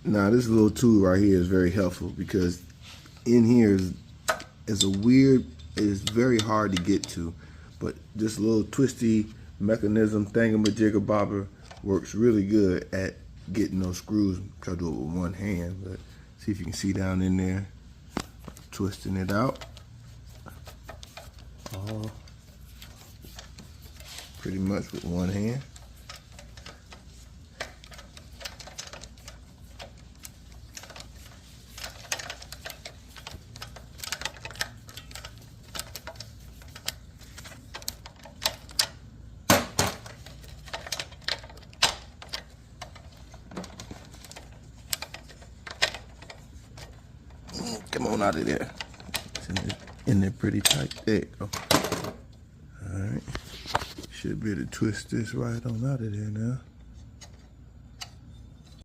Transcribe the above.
Now this little tool right here is very helpful because in here is a weird, it's very hard to get to, but this little twisty mechanism thingamajigabobber works really good at getting those screws. Try to do it with one hand, but see if you can see down in there, twisting it out. Pretty much with one hand. Come on out of there. It's in there pretty tight. There you go. All right. Should be able to twist this right on out of there now.